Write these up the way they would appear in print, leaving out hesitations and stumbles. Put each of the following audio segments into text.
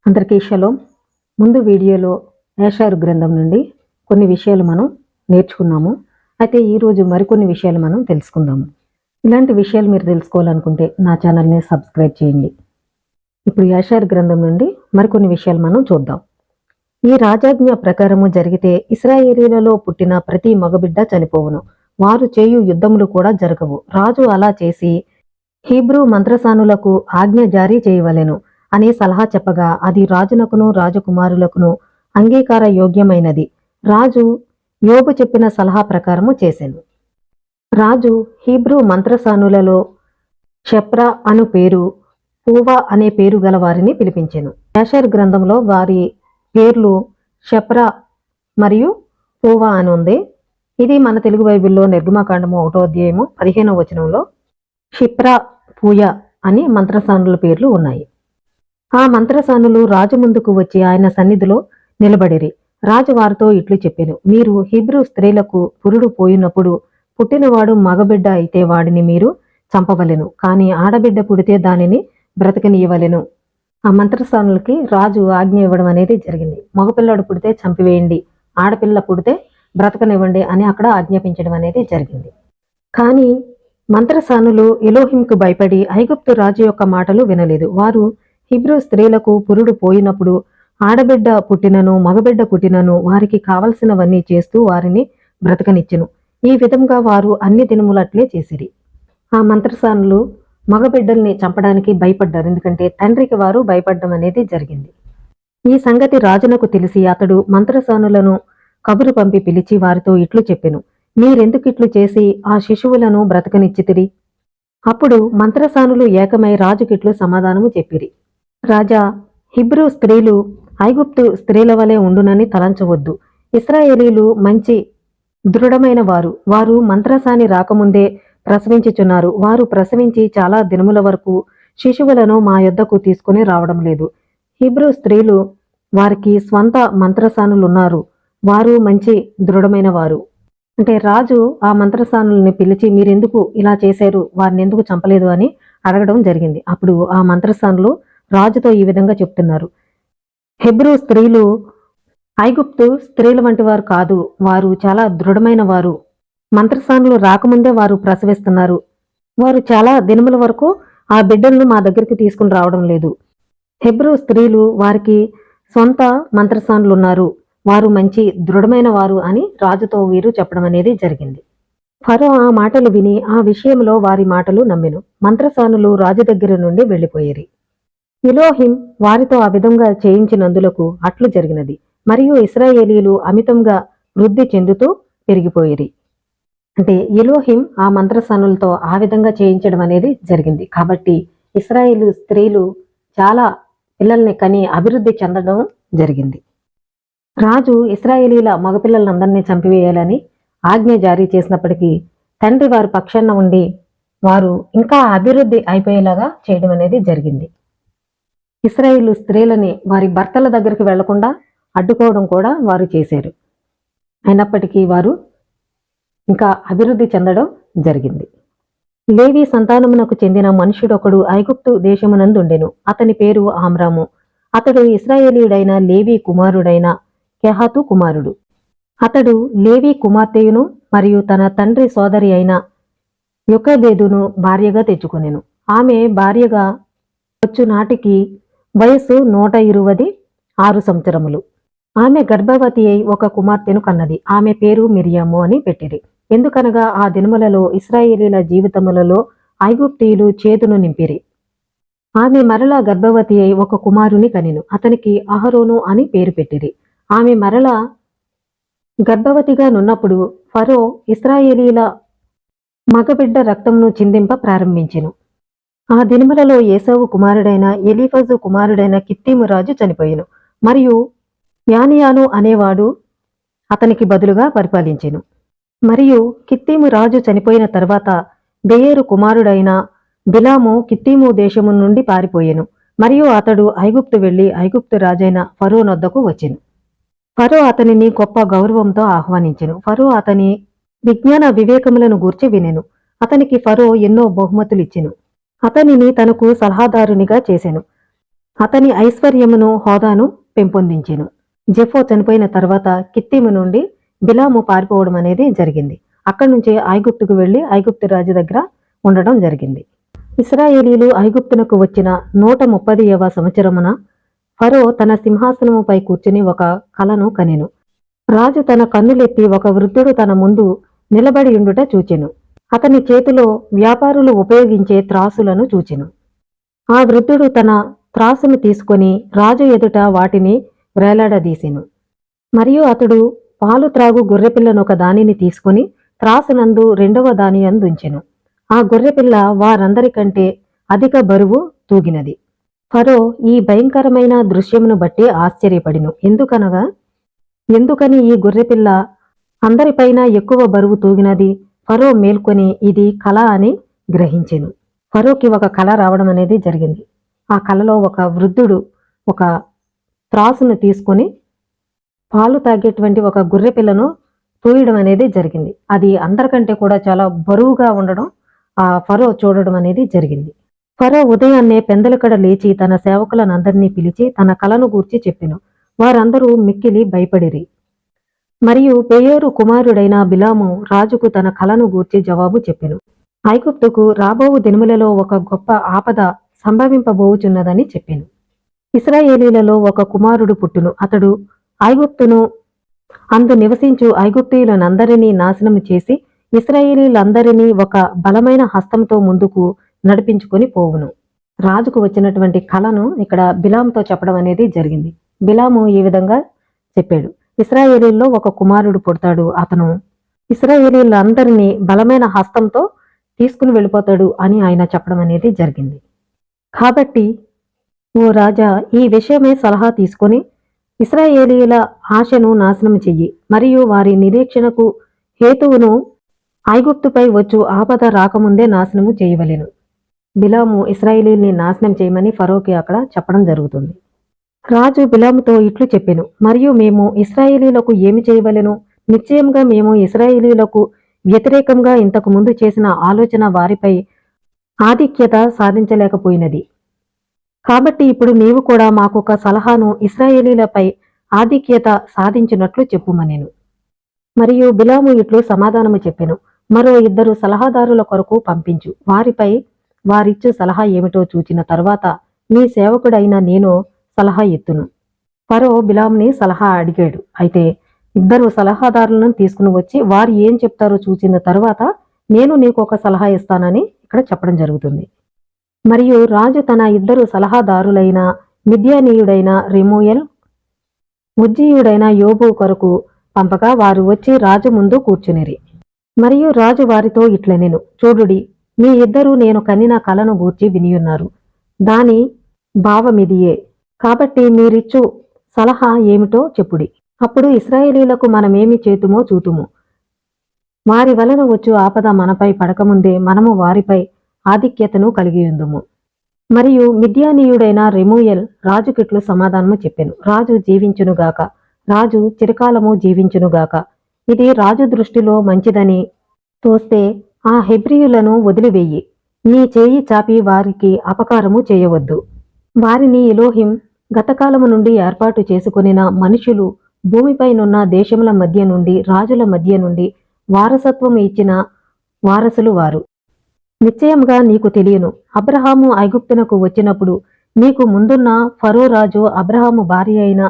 అందరికీ షలోం. ముందు వీడియోలో యెషయా గ్రంథం నుండి కొన్ని విషయాలు మనం నేర్చుకున్నాము. అయితే ఈరోజు మరికొన్ని విషయాలు మనం తెలుసుకుందాము. ఇలాంటి విషయాలు మీరు తెలుసుకోవాలనుకుంటే నా ఛానల్ని సబ్స్క్రైబ్ చేయండి. ఇప్పుడు యెషయా గ్రంథం నుండి మరికొన్ని విషయాలు మనం చూద్దాం. ఈ రాజాజ్ఞ ప్రకారము జరిగితే ఇశ్రాయేలీలలో పుట్టిన ప్రతి మగబిడ్డ చనిపోవును. వారు చేయు యుద్ధములు కూడా జరగవు. రాజు అలా చేసి హీబ్రూ మంత్రసానులకు ఆజ్ఞ జారీ చేయవలెను అని సలహా చెప్పగా అది రాజునకును రాజకుమారులకును అంగీకార యోగ్యమైనది. రాజు యోబు చెప్పిన సలహా ప్రకారము చేసెను. రాజు హీబ్రూ మంత్రసానులలో షెప్రా అను పేరు, పూవా అనే పేరు గల వారిని పిలిపించెను. యెషయా గ్రంథంలో వారి పేర్లు షెప్రా మరియు పూవా అని ఉంది. ఇది మన తెలుగు బైబిల్లో నిర్గమకాండము 1వ అధ్యాయము 15వ వచనంలో షిప్రా పూయ అని మంత్రసానుల పేర్లు ఉన్నాయి. ఆ మంత్రసానులు రాజు ముందుకు వచ్చి ఆయన సన్నిధిలో నిలబడిరి. రాజు వారితో ఇట్లు చెప్పెను, మీరు హీబ్రూ స్త్రీలకు పురుడు పోయినప్పుడు పుట్టినవాడు మగబిడ్డ అయితే వాడిని మీరు చంపవలెను, కానీ ఆడబిడ్డ పుడితే దానిని బ్రతకనీయవలెను. ఆ మంత్రసానులకి రాజు ఆజ్ఞ ఇవ్వడం అనేది జరిగింది. మగపిల్లాడు పుడితే చంపివేయండి, ఆడపిల్ల పుడితే బ్రతకనివ్వండి అని అక్కడ ఆజ్ఞాపించడం అనేది జరిగింది. కానీ మంత్రసానులు ఎలోహింకు భయపడి ఐగుప్తు రాజు యొక్క మాటలు వినలేదు. వారు హీబ్రూ స్త్రీలకు పురుడు పోయినప్పుడు ఆడబిడ్డ పుట్టినను మగబిడ్డ పుట్టినను వారికి కావలసినవన్నీ చేస్తూ వారిని బ్రతకనిచ్చెను. ఈ విధంగా వారు అన్ని దినములట్లే చేసిరి. ఆ మంత్రసానులు మగబిడ్డల్ని చంపడానికి భయపడ్డారు, ఎందుకంటే తండ్రికి వారు భయపడడం అనేది జరిగింది. ఈ సంగతి రాజునకు తెలిసి అతడు మంత్రసానులను కబురు పంపి పిలిచి వారితో ఇట్లు చెప్పెను, మీరెందుకిట్లు చేసి ఆ శిశువులను బ్రతకనిచ్చితిరి? అప్పుడు మంత్రసానులు ఏకమై రాజుకిట్లు సమాధానము చెప్పిరి. రాజా, హిబ్రూ స్త్రీలు ఐగుప్తు స్త్రీల వలె ఉండునని తలంచవద్దు. ఇశ్రాయేలీలు మంచి దృఢమైన వారు. వారు మంత్రసాని రాకముందే ప్రసవించుచున్నారు. వారు ప్రసవించి చాలా దినముల వరకు శిశువులను మా యొద్దకు తీసుకుని రావడం లేదు. హిబ్రూ స్త్రీలు వారికి స్వంత మంత్రసానులున్నారు. వారు మంచి దృఢమైన వారు. అంటే రాజు ఆ మంత్రసానుల్ని పిలిచి మీరెందుకు ఇలా చేశారు, వారిని ఎందుకు చంపలేదు అని అడగడం జరిగింది. అప్పుడు ఆ మంత్రసానులు రాజుతో ఈ విధంగా చెప్తున్నారు, హెబ్రూ స్త్రీలు ఐగుప్తు స్త్రీల వంటి వారు కాదు, వారు చాలా దృఢమైన వారు. మంత్రసానులు రాకముందే వారు ప్రసవిస్తున్నారు. వారు చాలా దినముల వరకు ఆ బిడ్డలను మా దగ్గరికి తీసుకుని రావడం లేదు. హెబ్రూ స్త్రీలు వారికి సొంత మంత్రసానులు ఉన్నారు, వారు మంచి దృఢమైన వారు అని రాజుతో వీరు చెప్పడం అనేది జరిగింది. ఫరో ఆ మాటలు విని ఆ విషయంలో వారి మాటలు నమ్మెను. మంత్రసానులు రాజు దగ్గర నుండి వెళ్ళిపోయేరి. ఎలోహిం వారితో ఆ విధంగా చేయించినందులకు అట్లు జరిగినది. మరియు ఇశ్రాయేలీలు అమితంగా వృద్ధి చెందుతూ పెరిగిపోయేరి. అంటే ఎలోహిం ఆ మంత్రసానులతో ఆ విధంగా చేయించడం అనేది జరిగింది. కాబట్టి ఇశ్రాయేలు స్త్రీలు చాలా పిల్లల్ని కని అభివృద్ధి చెందడం జరిగింది. రాజు ఇశ్రాయేలీల మగపిల్లలందరినీ చంపివేయాలని ఆజ్ఞ జారీ చేసినప్పటికీ తండ్రి వారి పక్షాన ఉండి వారు ఇంకా అభివృద్ధి అయిపోయేలాగా చేయడం అనేది జరిగింది. ఇశ్రాయేలు స్త్రీలని వారి భర్తల దగ్గరికి వెళ్లకుండా అడ్డుకోవడం కూడా వారు చేశారు. అయినప్పటికీ వారు ఇంకా అభివృద్ధి చెందడం జరిగింది. లేవి సంతానమునకు చెందిన మనుష్యుడొకడు ఐగుప్తు దేశమునందుండెను. అతని పేరు ఆమ్రాము. అతడు ఇశ్రాయేలీయుడైన లేవి కుమారుడైన కెహాతు కుమారుడు. అతడు లేవి కుమార్తెయును మరియు తన తండ్రి సోదరి అయిన యొకెబెదును భార్యగా తెచ్చుకొనెను. ఆమె భార్యగా వచ్చు నాటికి వయస్సు 126 సంవత్సరములు. ఆమె గర్భవతి అయి ఒక కుమార్తెను కన్నది. ఆమె పేరు మిరియాము అని పెట్టిరి. ఎందుకనగా ఆ దినములలో ఇశ్రాయేలీల జీవితములలో ఐగుప్తీయులు చేదును నింపిరి. ఆమె మరలా గర్భవతి అయి ఒక కుమారుని కనెను. అతనికి అహరోను అని పేరు పెట్టిరి. ఆమె మరలా గర్భవతిగా నున్నప్పుడు ఫరో ఇశ్రాయేలీల మగబిడ్డ రక్తంను చిందింప ప్రారంభించెను. ఆ దినములలో ఏసావు కుమారుడైన ఎలీఫజు కుమారుడైన కిత్తీము రాజు చనిపోయెను. మరియు యానియాను అనేవాడు అతనికి బదులుగా పరిపాలించెను. మరియు కిత్తీము రాజు చనిపోయిన తర్వాత బెయేరు కుమారుడైన బిలాము కిత్తీము దేశము నుండి పారిపోయెను. మరియు అతడు ఐగుప్తు వెళ్లి ఐగుప్తు రాజైన ఫరో నొద్దకు వచ్చెను. ఫరో అతనిని గొప్ప గౌరవంతో ఆహ్వానించెను. ఫరో అతని విజ్ఞాన వివేకములను గూర్చి వినెను. అతనికి ఫరో ఎన్నో బహుమతులిచ్చెను. అతనిని తనకు సలహాదారునిగా చేసెను. అతని ఐశ్వర్యమును హోదాను పెంపొందించెను. జెఫో చనిపోయిన తర్వాత కిత్తీము నుండి బిలాము పారిపోవడం అనేది జరిగింది. అక్కడి నుంచి ఐగుప్తుకు వెళ్లి ఐగుప్తు రాజు దగ్గర ఉండడం జరిగింది. ఇశ్రాయేలీలు ఐగుప్తునకు వచ్చిన 130వ సంవత్సరమున ఫరో తన సింహాసనముపై కూర్చుని ఒక కలను కనెను. రాజు తన కన్నులెత్తి ఒక వృద్ధుడు తన ముందు నిలబడియుండుట చూచెను. అతని చేతిలో వ్యాపారులు ఉపయోగించే త్రాసులను చూచెను. ఆ వృద్ధుడు తన త్రాసును తీసుకొని రాజు ఎదుట వాటిని వ్రేలాడదీసెను. మరియు అతడు పాలు త్రాగు గొర్రెపిల్లను ఒక దానిని తీసుకొని త్రాసునందు రెండవ దాని అందుంచెను. ఆ గొర్రెపిల్ల వారందరికంటే అధిక బరువు తూగినది. ఫరో ఈ భయంకరమైన దృశ్యమును బట్టి ఆశ్చర్యపడిను. ఎందుకని ఈ గొర్రెపిల్ల అందరిపైన ఎక్కువ బరువు తూగినది? ఫరో మేల్కొని ఇది కళ అని గ్రహించెను. ఫరోకి ఒక కళ రావడం అనేది జరిగింది. ఆ కళలో ఒక వృద్ధుడు ఒక త్రాసును తీసుకొని పాలు తాగేటువంటి ఒక గొర్రెపిల్లను తూయడం అనేది జరిగింది. అది అందరికంటే కూడా చాలా బరువుగా ఉండడం ఆ ఫరో చూడడం అనేది జరిగింది. ఫరో ఉదయాన్నే పెందలకడ లేచి తన సేవకులనందరినీ పిలిచి తన కలను గూర్చి చెప్పెను. వారందరూ మిక్కిలి భయపడిరి. మరియు బెయోరు కుమారుడైన బిలాము రాజుకు తన కలను గూర్చి జవాబు చెప్పెను. ఐగుప్తుకు రాబోవు దినములలో ఒక గొప్ప ఆపద సంభవింపబోవుచున్నదని చెప్పెను. ఇశ్రాయేలీలలో ఒక కుమారుడు పుట్టును. అతడు ఐగుప్తును అందు నివసించు ఐగుప్తీయులనందరినీ నాశనము చేసి ఇశ్రాయేలీలందరినీ ఒక బలమైన హస్తంతో ముందుకు నడిపించుకొని పోవును. రాజుకు వచ్చినటువంటి కలను ఇక్కడ బిలాముతో చెప్పడం అనేది జరిగింది. బిలాము ఈ విధంగా చెప్పాడు. ఇశ్రాయేలీల్లో ఒక కుమారుడు పుడతాడు. అతను ఇశ్రాయేలీలందరినీ బలమైన హస్తంతో తీసుకుని వెళ్ళిపోతాడు అని ఆయన చెప్పడం అనేది జరిగింది. కాబట్టి ఓ రాజా, ఈ విషయమే సలహా తీసుకొని ఇశ్రాయేలీల ఆశను నాశనం చెయ్యి, మరియు వారి నిరీక్షణకు హేతువును ఐగుప్తుపై వచ్చు ఆపద రాకముందే నాశనము చేయవలెను. బిలాము ఇశ్రాయేలీల్ని నాశనం చేయమని ఫరోకి అక్కడ చెప్పడం జరుగుతుంది. రాజు బిలాముతో ఇట్లు చెప్పెను, మరియు మేము ఇశ్రాయేలీలకు ఏమి చేయవలెను? నిశ్చయంగా మేము ఇశ్రాయేలీలకు వ్యతిరేకంగా ఇంతకు ముందు చేసిన ఆలోచన వారిపై ఆధిక్యత సాధించలేకపోయినది. కాబట్టి ఇప్పుడు నీవు కూడా మాకొక సలహాను ఇశ్రాయేలీలపై ఆధిక్యత సాధించినట్లు చెప్పుమనెను. మరియు బిలాము ఇట్లు సమాధానము చెప్పెను, మరో 2 సలహాదారుల కొరకు పంపించు. వారిపై వారిచ్చు సలహా ఏమిటో చూచిన తర్వాత నీ సేవకుడైన నేను సలహా ఎత్తును. ఫరో బిలాముని సలహా అడిగాడు. అయితే 2 సలహాదారులను తీసుకుని వచ్చి వారు ఏం చెప్తారో చూసిన తర్వాత నేను నీకు ఒక సలహా ఇస్తానని ఇక్కడ చెప్పడం జరుగుతుంది. మరియు రాజు తన 2 సలహాదారులైన మిద్యానీయుడైన రెమూయేల్, ఉజ్జీయుడైన యోబు కొరకు పంపగా వారు వచ్చి రాజు ముందు కూర్చునిరి. మరియు రాజు వారితో ఇట్లనెను, చూడుడి, మీ 2 నేను కనిన కలను గూర్చి వినియున్నారు. దాని భావమిదియే. కాబట్టి మీరిచ్చు సలహా ఏమిటో చెప్పుడి. అప్పుడు ఇశ్రాయేలీలకు మనమేమి చేతుమో చూతుము. వారి వలన వచ్చు ఆపద మనపై పడకముందే మనము వారిపై ఆధిక్యతను కలిగియుందుము. మరియు మిద్యానీయుడైన రెమూయేల్ రాజుకిట్లు సమాధానము చెప్పెను, రాజు జీవించునుగాక, రాజు చిరకాలము జీవించునుగాక. ఇది రాజు దృష్టిలో మంచిదని తోస్తే ఆ హెబ్రీయులను వదిలివేయి. నీ చేయి చాపి వారికి అపకారము చేయవద్దు. వారిని ఎలోహిం గతకాలము నుండి ఏర్పాటు చేసుకొనిన మనుషులు భూమిపైనున్న దేశముల మధ్య నుండి రాజుల మధ్య నుండి వారసత్వం ఇచ్చిన వారసులు వారు. నిశ్చయంగా నీకు తెలియను, అబ్రహాము ఐగుప్తునకు వచ్చినప్పుడు నీకు ముందున్న ఫరో రాజు అబ్రహాము భార్య అయిన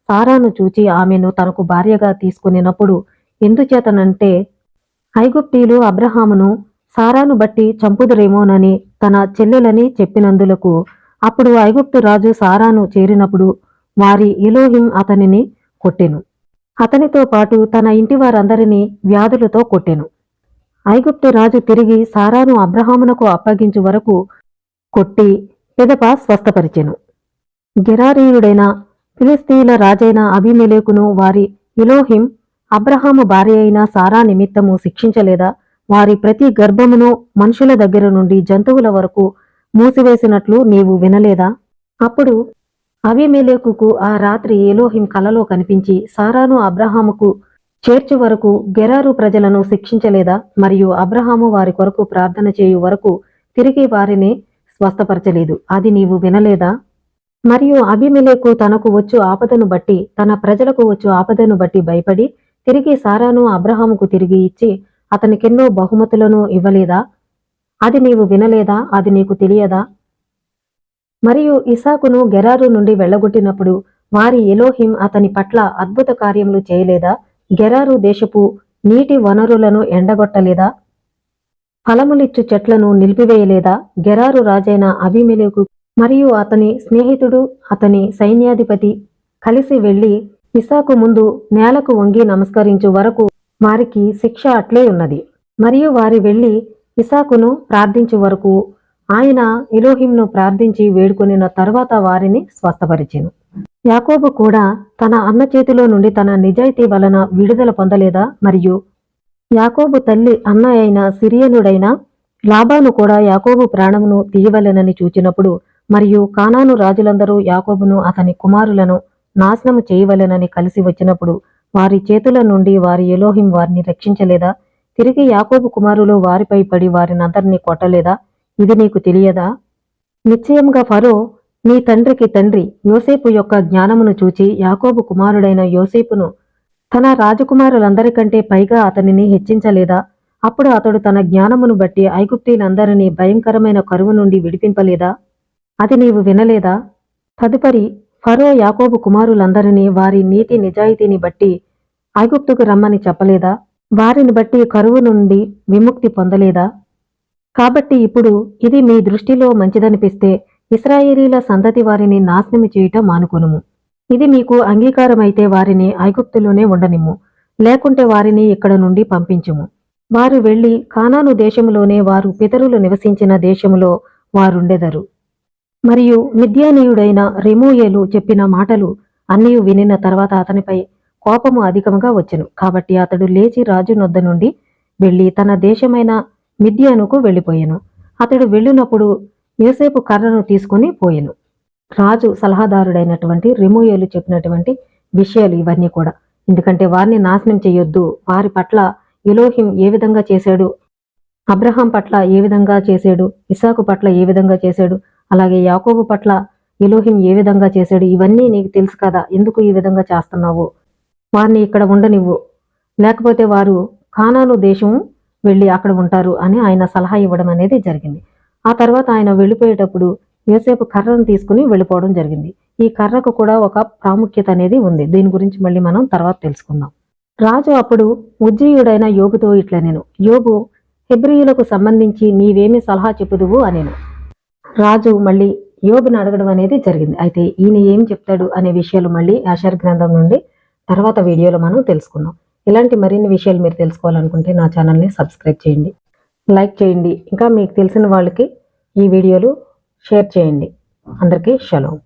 సారాను చూచి ఆమెను తనకు భార్యగా తీసుకునినప్పుడు ఎందుచేతనంటే ఐగుప్తీయులు అబ్రహామును సారాను బట్టి చంపుదురేమోనని తన చెల్లెలని చెప్పినందులకు అప్పుడు ఐగుప్తు రాజు సారాను చేరినప్పుడు వారి ఎలోహిం అతనిని కొట్టెను. అతనితో పాటు తన ఇంటి వారందరినీ వ్యాధులతో కొట్టెను. ఐగుప్తు రాజు తిరిగి సారాను అబ్రహామునకు అప్పగించు వరకు కొట్టి పిదప స్వస్థపరిచెను. గెరారీయుడైన ఫిలిస్తీయుల రాజైన అబీమెలెకును వారి ఎలోహిం అబ్రహాము భార్య అయిన సారా నిమిత్తము శిక్షించలేదా? వారి ప్రతి గర్భమును మనుషుల దగ్గర నుండి జంతువుల వరకు మూసివేసినట్లు నీవు వినలేదా? అప్పుడు అబీమెలెకుకు ఆ రాత్రి ఎలోహిం కలలో కనిపించి సారాను అబ్రహాముకు చేర్చు వరకు గెరారు ప్రజలను శిక్షించలేదా? మరియు అబ్రహాము వారి కొరకు ప్రార్థన చేయు వరకు తిరిగి వారిని స్వస్థపరచలేదు. అది నీవు వినలేదా? మరియు అబీమెలెకు తనకు వచ్చు ఆపదను బట్టి తన ప్రజలకు వచ్చు ఆపదను బట్టి భయపడి తిరిగి సారాను అబ్రహాముకు తిరిగి ఇచ్చి అతనికెన్నో బహుమతులను ఇవ్వలేదా? అది నీవు వినలేదా? అది నీకు తెలియదా? మరియు ఇసాకును గెరారు నుండి వెళ్ళగొట్టినప్పుడు వారి ఎలోహిం అతని పట్ల అద్భుత కార్యములు చేయలేదా? గెరారు దేశపు నీటి వనరులను ఎండగొట్టలేదా? ఫలములిచ్చు చెట్లను నిలిపివేయలేదా? గెరారు రాజైన అబీమెలెకు మరియు అతని స్నేహితుడు అతని సైన్యాధిపతి కలిసి వెళ్లి ఇసాకు ముందు నేలకు వంగి నమస్కరించు వరకు వారికి శిక్ష అట్లే ఉన్నది. మరియు వారి వెళ్లి ఇసాకును ప్రార్థించు వరకు ఆయన ఎలోహింను ప్రార్థించి వేడుకొనిన తరువాత వారిని స్వస్థపరిచెను. యాకోబు కూడా తన అన్న చేతిలో నుండి తన నిజాయితీ వలన విడుదల పొందలేదా? మరియు యాకోబు తల్లి అన్న అయిన సిరియనుడైన లాబాను కూడా యాకోబు ప్రాణమును తీయవలెనని చూచినప్పుడు మరియు కానాను రాజులందరూ యాకోబును అతని కుమారులను నాశనము చేయవలెనని కలిసి వచ్చినప్పుడు వారి చేతుల నుండి వారి ఎలోహిం వారిని రక్షించలేదా? తిరిగి యాకోబు కుమారులు వారిపై పడి వారినందరినీ కొట్టలేదా? ఇది నీకు తెలియదా? నిశ్చయంగా ఫరో నీ తండ్రికి తండ్రి యోసేపు యొక్క జ్ఞానమును చూచి యాకోబు కుమారుడైన యోసేపును తన రాజకుమారులందరికంటే పైగా అతనిని హెచ్చించలేదా? అప్పుడు అతడు తన జ్ఞానమును బట్టి ఐగుప్తీలందరినీ భయంకరమైన కరువు నుండి విడిపింపలేదా? అది నీవు వినలేదా? తదుపరి ఫరో యాకోబు కుమారులందరినీ వారి నీతి నిజాయితీని బట్టి ఐగుప్తుకు రమ్మని చెప్పలేదా? వారిని బట్టి కరువు నుండి విముక్తి పొందలేదా? కాబట్టి ఇప్పుడు ఇది మీ దృష్టిలో మంచిదనిపిస్తే ఇశ్రాయేలీల సంతతి వారిని నాశనము చేయటం మానుకొనుము. ఇది మీకు అంగీకారమైతే వారిని ఐగుప్తులోనే ఉండనిమ్ము, లేకుంటే వారిని ఇక్కడ నుండి పంపించుము. వారు వెళ్లి కానాను దేశములోనే వారు పితరులు నివసించిన దేశములో వారుండెదరు. మరియు మిద్యానీయుడైన రెమూయేలు చెప్పిన మాటలు అన్నీ వినిన తర్వాత అతనిపై కోపము అధికముగా వచ్చెను. కాబట్టి అతడు లేచి రాజు నొద్ద నుండి వెళ్లి తన దేశమైన మిద్యానుకు వెళ్ళిపోయెను. అతడు వెళ్ళినప్పుడు యోసేపు కర్రను తీసుకుని పోయెను. రాజు సలహాదారుడైనటువంటి రెమూయేలు చెప్పినటువంటి విషయాలు ఇవన్నీ కూడా. ఎందుకంటే వారిని నాశనం చేయొద్దు, వారి పట్ల ఎలోహిం ఏ విధంగా చేశాడు, అబ్రహాం పట్ల ఏ విధంగా చేశాడు, ఇసాకు పట్ల ఏ విధంగా చేశాడు, అలాగే యాకోబు పట్ల ఎలోహిం ఏ విధంగా చేశాడు, ఇవన్నీ నీకు తెలుసు కదా, ఎందుకు ఈ విధంగా చేస్తున్నావు, వారిని ఇక్కడ ఉండనివ్వు, లేకపోతే వారు కానాను దేశం వెళ్ళి అక్కడ ఉంటారు అని ఆయన సలహా ఇవ్వడం అనేది జరిగింది. ఆ తర్వాత ఆయన వెళ్ళిపోయేటప్పుడు యోసేపు కర్రను తీసుకుని వెళ్ళిపోవడం జరిగింది. ఈ కర్రకు కూడా ఒక ప్రాముఖ్యత అనేది ఉంది. దీని గురించి మళ్ళీ మనం తర్వాత తెలుసుకుందాం. రాజు అప్పుడు ఉజ్జీయుడైన యోబుతో ఇట్లా నేను యోబు హెబ్రీయులకు సంబంధించి నీవేమి సలహా చెప్పుదువు అనేను. రాజు మళ్ళీ యోబుని అడగడం అనేది జరిగింది. అయితే ఈయన ఏం చెప్తాడు అనే విషయాలు మళ్ళీ యాషర్ గ్రంథం నుండి తర్వాత వీడియోలో మనం తెలుసుకుందాం. ఇలాంటి మరిన్ని విషయాలు మీరు తెలుసుకోవాలనుకుంటే నా ఛానల్ని సబ్స్క్రైబ్ చేయండి, లైక్ చేయండి, ఇంకా మీకు తెలిసిన వాళ్ళకి ఈ వీడియోలు షేర్ చేయండి. అందరికీ షలోమ్.